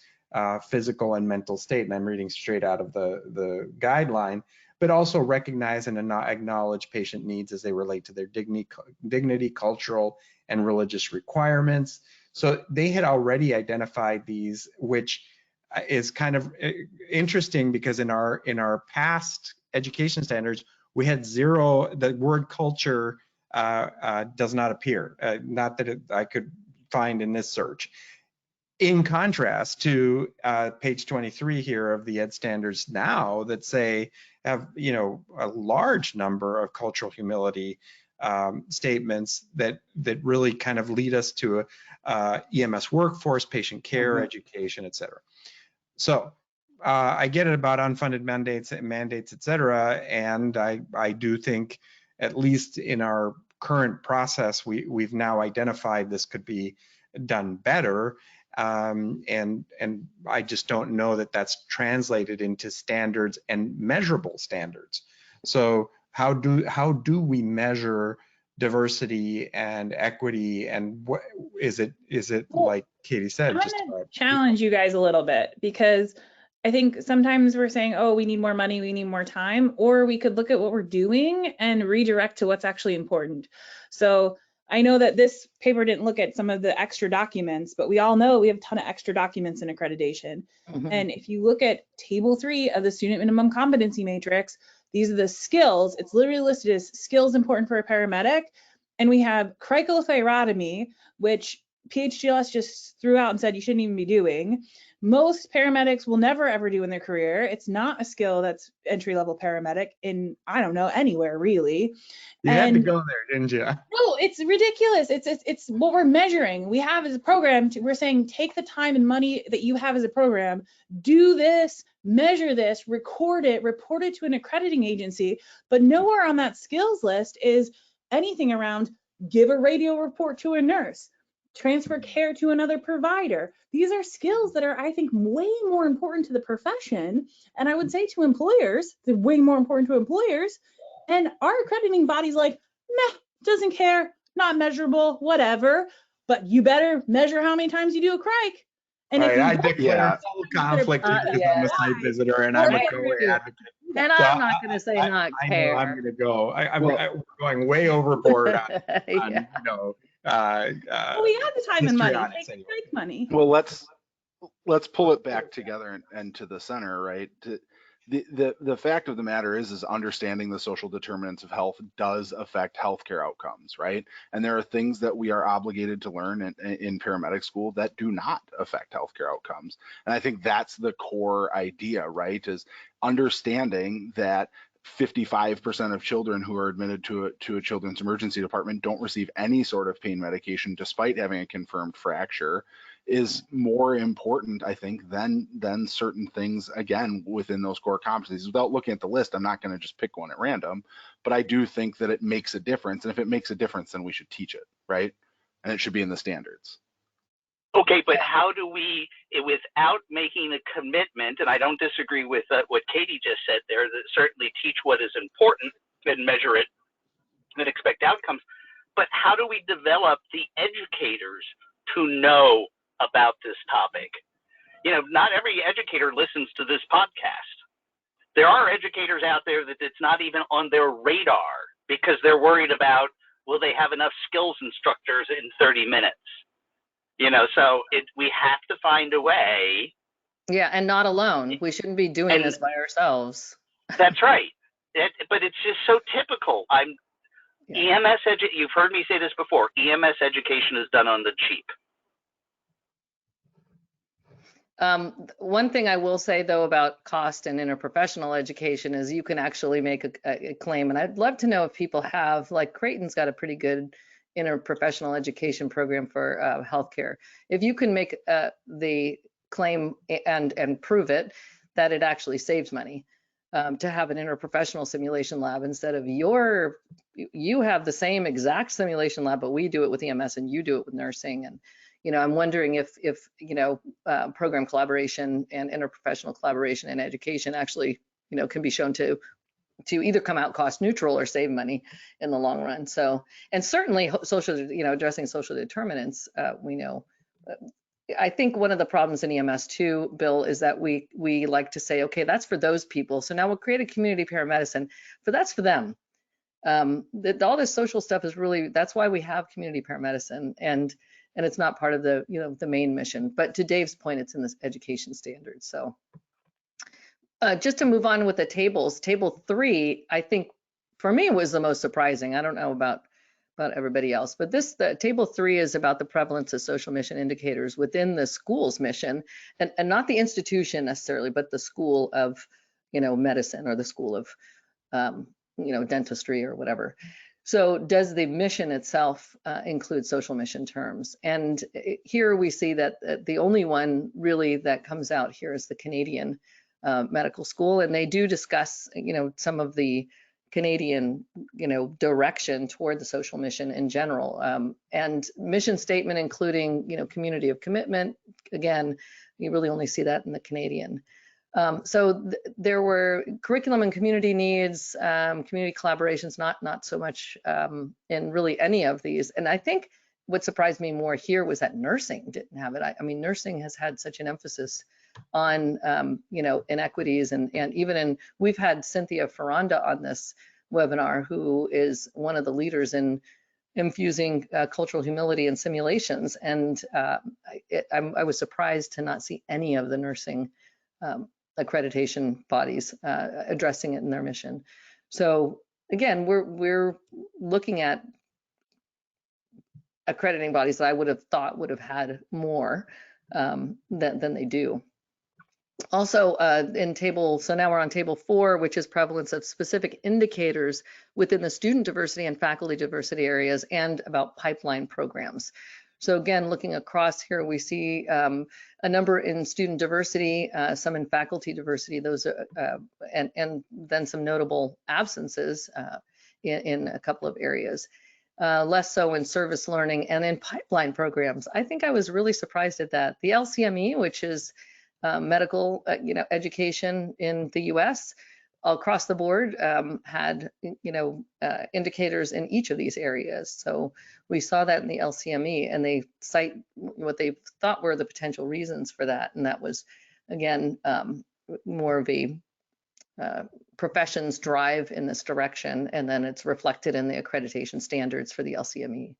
physical and mental state. And I'm reading straight out of the guideline, but also recognize and acknowledge patient needs as they relate to their dignity, cultural, and religious requirements. So they had already identified these, which is kind of interesting because in our past education standards, we had 0, the word culture does not appear, not that I could find in this search. in contrast to page 23 here of the Ed standards now that say have, you know, a large number of cultural humility statements that really kind of lead us to a EMS workforce, patient care, education, et cetera. So I get it about unfunded mandates, et cetera, and I do think, at least in our current process, we've now identified this could be done better. And I just don't know that that's translated into standards and measurable standards. So how do we measure diversity and equity, and what is it Well, like Katie said, I'm just gonna challenge you guys a little bit, because I think sometimes we're saying, oh, we need more money, we need more time, or we could look at what we're doing and redirect to what's actually important. So I know that this paper didn't look at some of the extra documents, but we all know we have a ton of extra documents in accreditation. And if you look at table 3 of the student minimum competency matrix, these are the skills. It's literally listed as skills important for a paramedic. And we have cricothyrotomy, which PHGLS just threw out and said you shouldn't even be doing. Most paramedics will never ever do in their career. It's not a skill that's entry-level paramedic in, I don't know, anywhere really. You had to go there, didn't you? No, it's ridiculous. It's what we're measuring. We have as a program, we're saying take the time and money that you have as a program, do this, measure this, record it, report it to an accrediting agency, but nowhere on that skills list is anything around give a radio report to a nurse, transfer care to another provider. These are skills that are, I think, way more important to the profession. And I would say to employers, they're way more important to employers. And our accrediting body's like, nah, doesn't care, not measurable, whatever. But you better measure how many times you do a crike. And right, if you I declare full conflict because I'm a site visitor and I'm a COA advocate. And So I'm not going to say not care. I know I'm going to go. I'm going way overboard on Yeah. you know. well, we have the time and money. Take Anyway. strike money. Well, let's pull it back together and to the center, right? The fact of the matter is understanding the social determinants of health does affect healthcare outcomes, right? And there are things that we are obligated to learn in paramedic school that do not affect healthcare outcomes. And I think that's the core idea, right? Is understanding that 55% of children who are admitted to a children's emergency department don't receive any sort of pain medication despite having a confirmed fracture is more important, I think, than certain things, again, within those core competencies. Without looking at the list, I'm not going to just pick one at random, but I do think that it makes a difference. And if it makes a difference, then we should teach it, right? And it should be in the standards. Okay, but how do we, without making a commitment, and I don't disagree with what Katie just said there, that certainly teach what is important and measure it and expect outcomes, but how do we develop the educators to know about this topic? You know, not every educator listens to this podcast. There are educators out there that it's not even on their radar because they're worried about, will they have enough skills instructors in 30 minutes? You know, so we have to find a way. Yeah, and not alone. We shouldn't be doing this by ourselves. That's right. But it's just so typical. EMS you've heard me say this before. EMS education is done on the cheap. One thing I will say, though, about cost and interprofessional education is you can actually make a claim. And I'd love to know if people have, like Creighton's got a pretty good interprofessional education program for healthcare. If you can make the claim and prove it, that it actually saves money to have an interprofessional simulation lab instead of you have the same exact simulation lab, but we do it with EMS and you do it with nursing. And you know, I'm wondering if you know, program collaboration and interprofessional collaboration in education actually, you know, can be shown to either come out cost neutral or save money in the long run. So, and certainly social, you know, addressing social determinants, we know. I think one of the problems in EMS too, Bill, is that we like to say, okay, that's for those people. So now we'll create a community paramedicine, but that's for them. All this social stuff is really, that's why we have community paramedicine, and it's not part of the, you know, the main mission. But to Dave's point, it's in this education standards. So just to move on with the tables, table 3, I think for me was the most surprising. I don't know about everybody else. But the table 3 is about the prevalence of social mission indicators within the school's mission, and not the institution necessarily, but the school of, medicine, or the school of, dentistry or whatever. So does the mission itself include social mission terms? And here we see that the only one really that comes out here is the Canadian Medical School, and they do discuss, some of the Canadian, direction toward the social mission in general, and mission statement, including, community of commitment. Again, you really only see that in the Canadian. So there were curriculum and community needs, community collaborations, not so much in really any of these. And I think what surprised me more here was that nursing didn't have it. I mean, nursing has had such an emphasis on, inequities, and even we've had Cynthia Ferranda on this webinar, who is one of the leaders in infusing cultural humility in simulations. And I was surprised to not see any of the nursing accreditation bodies addressing it in their mission. So again, we're looking at accrediting bodies that I would have thought would have had more than they do. Also so now we're on table 4, which is prevalence of specific indicators within the student diversity and faculty diversity areas, and about pipeline programs. So again, looking across here, we see a number in student diversity, some in faculty diversity, those and then some notable absences in a couple of areas. Less so in service learning and in pipeline programs. I think I was really surprised at that. The LCME, which is medical education in the US, across the board had indicators in each of these areas. So we saw that in the LCME, and they cite what they thought were the potential reasons for that, and that was again more of a profession's drive in this direction, and then it's reflected in the accreditation standards for the LCME.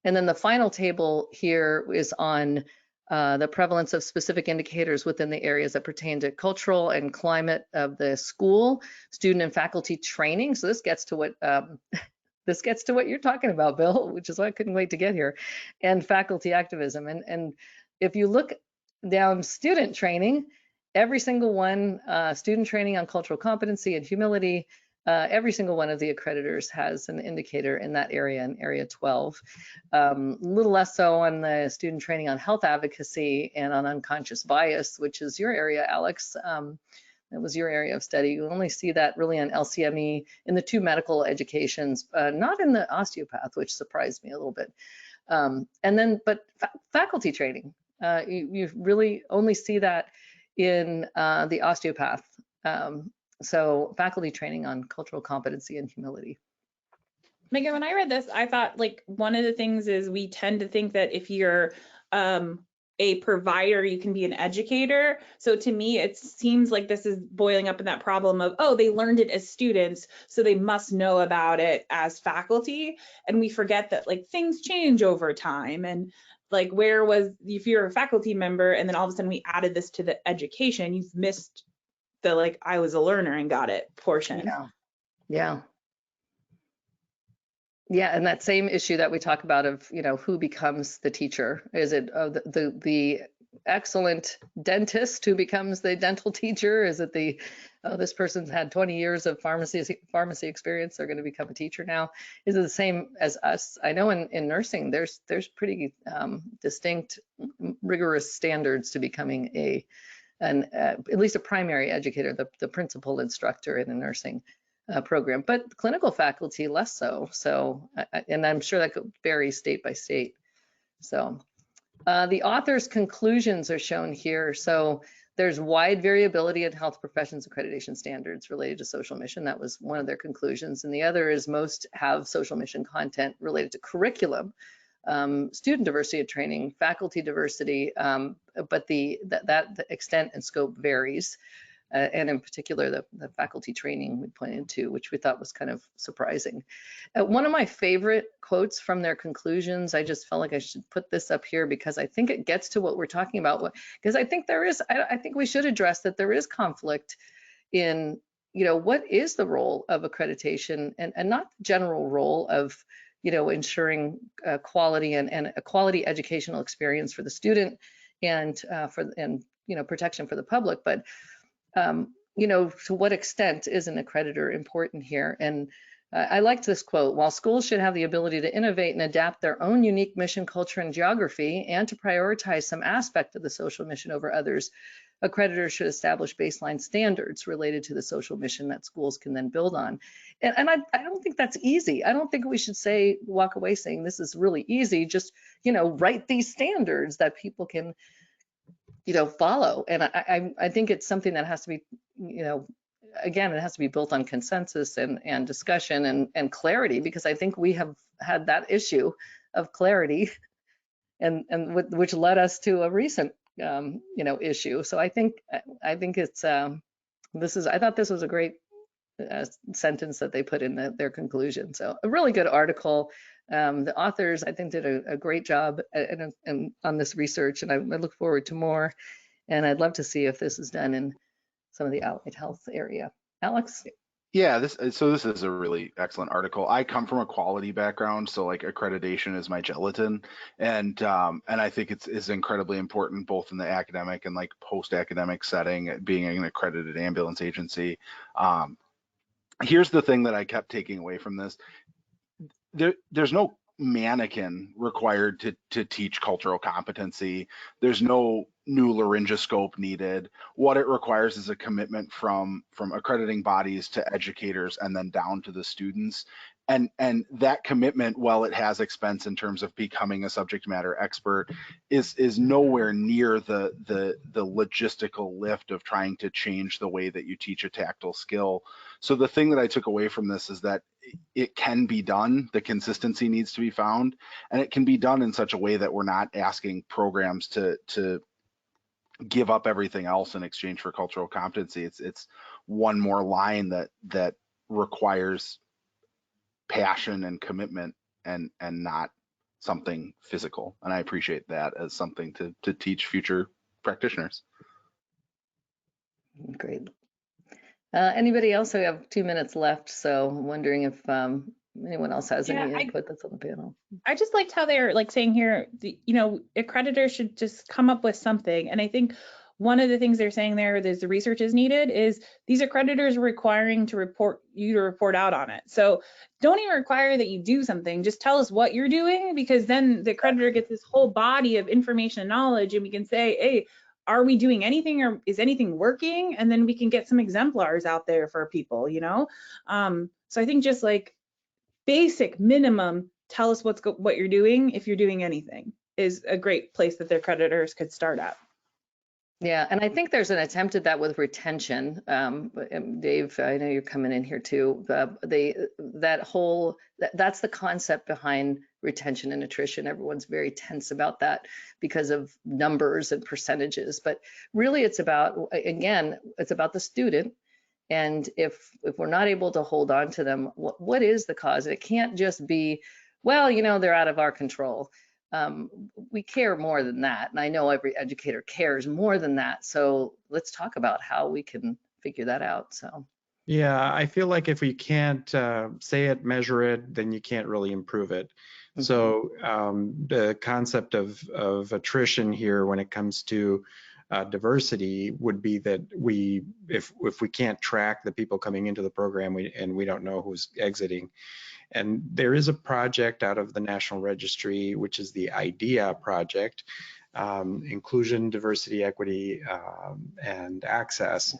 And then the final table here is on the prevalence of specific indicators within the areas that pertain to cultural and climate of the school, student and faculty training. So this gets to what you're talking about, Bill, which is why I couldn't wait to get here, and faculty activism. And if you look down student training, every single one, student training on cultural competency and humility, every single one of the accreditors has an indicator in that area, in area 12. A little less so on the student training on health advocacy and on unconscious bias, which is your area, Alex. That was your area of study. You only see that really on LCME in the 2 medical educations, not in the osteopath, which surprised me a little bit. But faculty training, you really only see that in the osteopath. So faculty training on cultural competency and humility. Megan, when I read this, I thought like one of the things is we tend to think that if you're a provider, you can be an educator. So to me, it seems like this is boiling up in that problem of, oh, they learned it as students, so they must know about it as faculty. And we forget that like things change over time. And like if you're a faculty member and then all of a sudden we added this to the education, you've missed the like I was a learner and got it portion. Yeah. And that same issue that we talk about of who becomes the teacher. Is it the excellent dentist who becomes the dental teacher? Is it this person's had 20 years of pharmacy experience, they're going to become a teacher now? Is it the same as us? I know in nursing there's pretty distinct, rigorous standards to becoming at least a primary educator, the principal instructor in a nursing program, but clinical faculty less so. So, and I'm sure that could vary state by state. So the author's conclusions are shown here. So there's wide variability in health professions accreditation standards related to social mission. That was one of their conclusions. And the other is most have social mission content related to curriculum, student diversity of training, faculty diversity, but that extent and scope varies. And in particular, the faculty training we pointed to, which we thought was kind of surprising. One of my favorite quotes from their conclusions, I just felt like I should put this up here because I think it gets to what we're talking about. Because I think I think we should address that there is conflict in, what is the role of accreditation and not the general role of, ensuring quality and a quality educational experience for the student and protection for the public. But to what extent is an accreditor important here? And I liked this quote: while schools should have the ability to innovate and adapt their own unique mission, culture, and geography, and to prioritize some aspect of the social mission over others, accreditors should establish baseline standards related to the social mission that schools can then build on. And I don't think that's easy. I don't think we should walk away saying this is really easy. Just, write these standards that people can, follow. And I think it's something that has to be, again, it has to be built on consensus and discussion and clarity, because I think we have had that issue of clarity and which led us to a recent issue. So I think it's I thought this was a great sentence that they put in their conclusion. So a really good article. The authors, I think, did a great job on this research, and I look forward to more. And I'd love to see if this is done in some of the allied health area. Alex? Yeah, this is a really excellent article. I come from a quality background, so like accreditation is my gelatin, and I think it's incredibly important both in the academic and like post-academic setting, being an accredited ambulance agency. Here's the thing that I kept taking away from this: there's no mannequin required to teach cultural competency. There's no new laryngoscope needed. What it requires is a commitment from accrediting bodies to educators and then down to the students. And that commitment, while it has expense in terms of becoming a subject matter expert, is nowhere near the logistical lift of trying to change the way that you teach a tactile skill. So the thing that I took away from this is that it can be done. The consistency needs to be found, and it can be done in such a way that we're not asking programs to give up everything else in exchange for cultural competency. It's one more line that requires passion and commitment and not something physical. And I appreciate that as something to teach future practitioners. Great. Anybody else? We have 2 minutes left, so I'm wondering if anyone else has any input that's on the panel. I just liked how they're like saying here, accreditors should just come up with something. And I think one of the things they're saying there is the research is needed is these accreditors requiring to report out on it. So don't even require that you do something, just tell us what you're doing, because then the accreditor gets this whole body of information and knowledge, and we can say, hey, are we doing anything, or is anything working? And then we can get some exemplars out there for people, So I think just like basic minimum, tell us what you're doing if you're doing anything, is a great place that the accreditors could start at. Yeah, and I think there's an attempt at that with retention. Dave, I know you're coming in here too. That's the concept behind retention and attrition. Everyone's very tense about that because of numbers and percentages. But really, it's about the student. And if we're not able to hold on to them, what is the cause? It can't just be, well, they're out of our control. We care more than that. And I know every educator cares more than that. So let's talk about how we can figure that out. So. Yeah, I feel like if we can't say it, measure it, then you can't really improve it. Mm-hmm. So the concept of attrition here when it comes to diversity would be that if we can't track the people coming into the program and we don't know who's exiting. And there is a project out of the National Registry, which is the IDEA project, Inclusion, Diversity, Equity, and Access.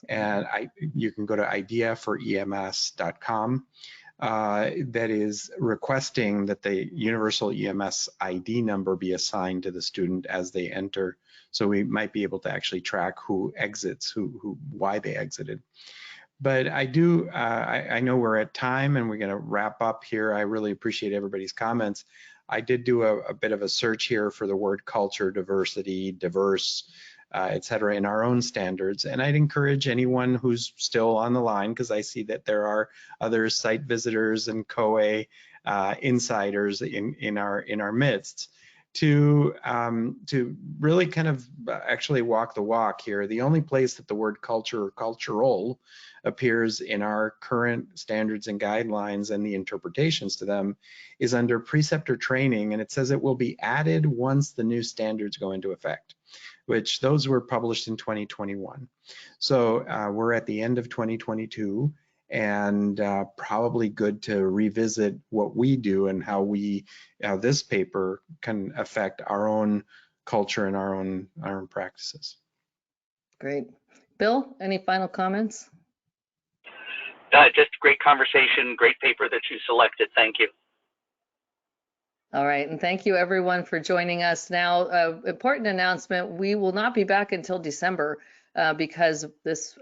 And you can go to ideaforems.com. That is requesting that the universal EMS ID number be assigned to the student as they enter. So we might be able to actually track who exits, why they exited. But I know we're at time and we're going to wrap up here. I really appreciate everybody's comments. I did do a bit of a search here for the word culture, diversity, diverse, et cetera, in our own standards. And I'd encourage anyone who's still on the line, because I see that there are other site visitors and COE insiders in our midst. to really kind of actually walk the walk here. The only place that the word culture or cultural appears in our current standards and guidelines and the interpretations to them is under preceptor training, and it says it will be added once the new standards go into effect, which those were published in 2021. So we're at the end of 2022, and probably good to revisit what we do and how this paper can affect our own culture and our own practices. Great. Bill, any final comments? Just great conversation, great paper that you selected. Thank you. All right, and thank you everyone for joining us. Now, important announcement, we will not be back until December because this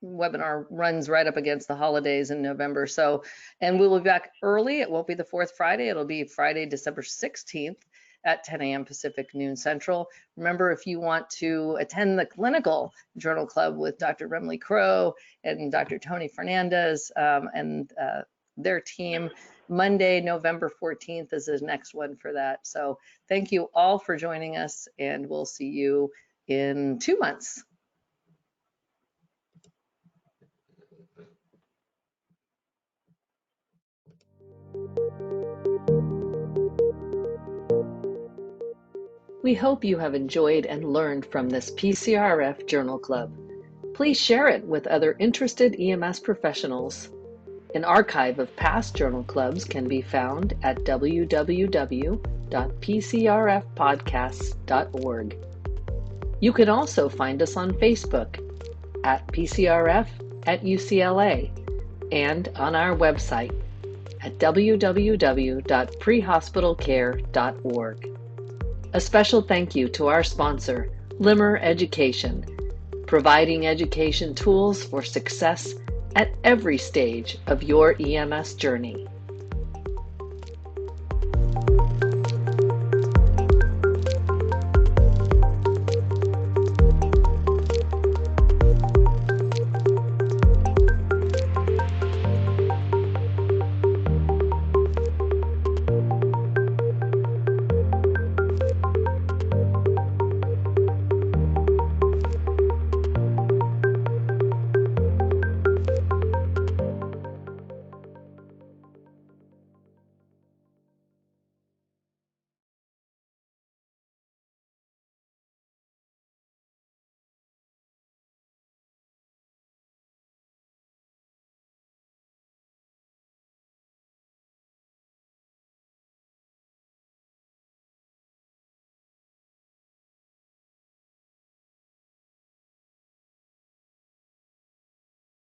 webinar runs right up against the holidays in November. So, and we will be back early. It won't be the fourth Friday. It'll be Friday, December 16th at 10 a.m. Pacific, noon Central. Remember, if you want to attend the clinical journal club with Dr. Remley Crow and Dr. Tony Fernandez and their team, Monday, November 14th is the next one for that. So thank you all for joining us, and we'll see you in 2 months. We hope you have enjoyed and learned from this PCRF Journal Club. Please share it with other interested EMS professionals. An archive of past journal clubs can be found at www.pcrfpodcasts.org. You can also find us on Facebook at PCRF at UCLA and on our website at www.prehospitalcare.org. A special thank you to our sponsor, Limmer Education, providing education tools for success at every stage of your EMS journey.